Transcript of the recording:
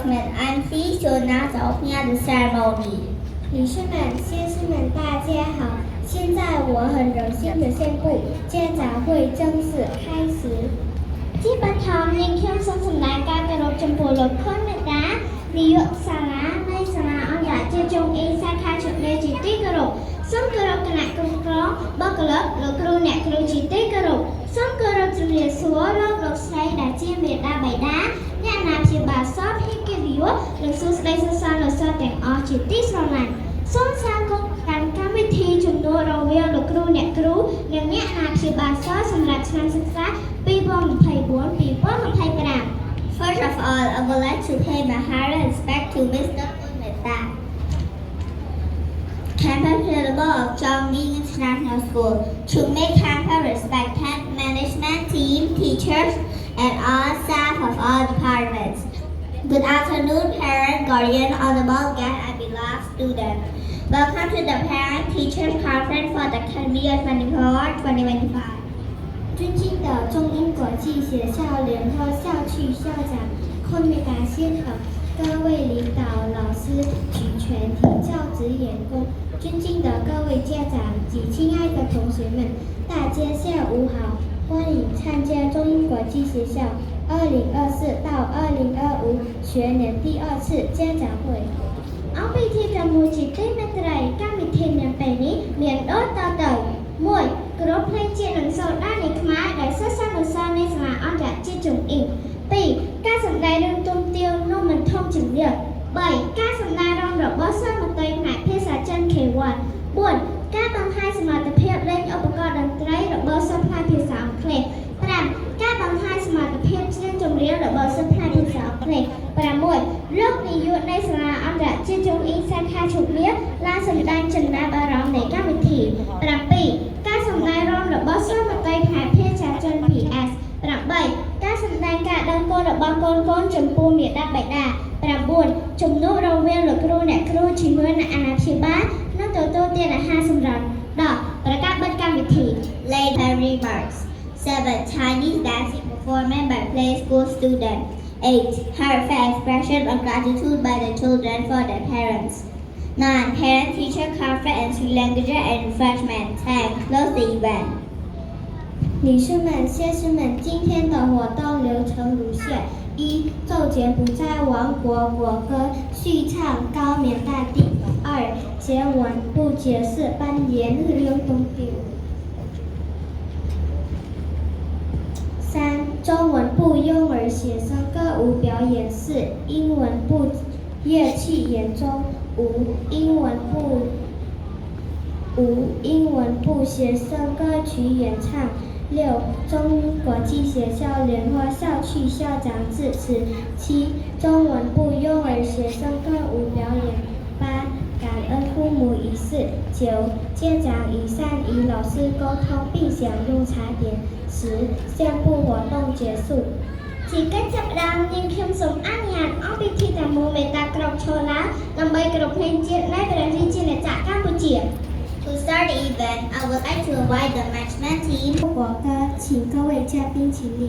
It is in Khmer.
announcement. I'm pleased to announce the opening of the ceremony. 女士们、先生们，大家好！现在我很荣幸地宣布，家长会正式开始。ជាបឋមនាងខ្ញុំសូមសម្ដែងការគោរពចំពោះលោកខុនមេតានាយកសាលានៃសាលាអន្តរជាតិជុំអ៊ីសាខាជម្រាបជាទីគោរពសូមគោរពគណៈគ្រប់គ្រងបុគ្គលិកលោកគ្រូអ្នកគ្រូជាទីគោរពសូមគោរពជំរាបសួរលោកស្រីដែលជាមេដាបៃតាអ្នកអាណាព្យាបាលសពភិកិត្តិយសនិងសួស្តីសរសើរលោកសិស្សទាំងអស់ជាទីស្រឡាញ់សូមស្វាគមន៍កម្មវិធីជំនួបរវាងលោកគ្រូអ្នកគ្រូនិងអ្នកអាណាព្យាបាលសិស្សសម្រាប់ឆ្នាំសិក្សា2024-2025 First of all, I would like to pay my highest respect to Mr. Kunmeta, campus principal of Chongqing International School, to make campus respect management team, teachers, and all staff of all departments. Good afternoon, parents, guardians, honorable guests, and beloved students. Welcome to the Parent-Teachers Conference for the academic year 2024-2025. 尊敬的中英国际学校联合校区校长昆美达先生，各位领导、老师及全体教职员工，尊敬的各位家长及亲爱的同学们，大家下午好！欢迎参加中英国际学校2024到2025学年第2次家长会。អង្គពិធីទាំងមួយជាទីមេត្រីកម្មវិធីនាពេលនេះមានដូចតទៅ1គោរពភ្លេងជាតិនិងសូត្រដារនៃខ្មែរដែលសិស្សនុសិស្សនៃសាលាអន្តរជាតិជុំអ៊ីង2ការសម្ដែងរឿងទុំទាវនំមិនធំជាងនេះ3ការសម្ដែងរឿងរបស់សិស្សមន្ត្រីផ្នែកភាសាចិន K1 4ការបង្ហាញសមត្ថភាពលេងឧបករណ៍តន្ត្រីរបស់សិស្សផ្នែកភាសាអង់គ្លេស5ការបង្ហាញសមត្ថភាពច្រៀងចម្រៀងរបស់សិស្សផ្នែកភាសាអង់គ្លេស6លោកនាយកនៃសាលាអន្តរជាតិជុំអ៊ីងសាខាជម្រាបឡើងសម្ដែងចំណាប់អារម្មណ៍នៃកម្មវិធី7ការសម្ដែងរបស់សិស្សមន្ត្រីផ្នែកភាសាចិន PS 8ការសម្ដែងការដឹងគុណរបស់កូនចំពោះមាតាបិតា9ជំនួបរវាងលោកគ្រូអ្នកគ្រូជាមួយអ្នកអាណាព្យាបាលនិងទទួលទានអាហារសម្រន់10ប្រកាសបិទកម្មវិធី Later remarks. 7. Chinese dancing performance by play school students. 8. Heartfelt expression of gratitude by the children for their parents. 9. Parent-teacher conference and Sri Language and refreshment. 10. Close the event. 女士们、先生们，今天的活动流程如下：一、奏柬埔寨王国国歌，续唱高棉大地；二、节文部解释班言រឿង东丢；三、中文部幼儿学生歌舞表演；四、英文部乐器演奏；五、英文部学生歌曲演唱。6. 中英国际学校联合校区校长致辞。7. 中文部幼儿学生歌舞表演。8. 感恩父母仪式。9. 家长与善与老师沟通并享用茶点。10. 宣布活动结束。ជាកិច្ចចាប់ផ្ដើមនាងខ្ញុំសូមអនុញ្ញាតអង្គពិធីទាំងមូលមេត្តាក្រោកឈរឡើងដើម្បីគោរពភ្លេងជាតិនៃព្រះរាជាណាចក្រកម្ពុជា To start the event, I would like to invite the management team. 国歌，请各位嘉宾起立。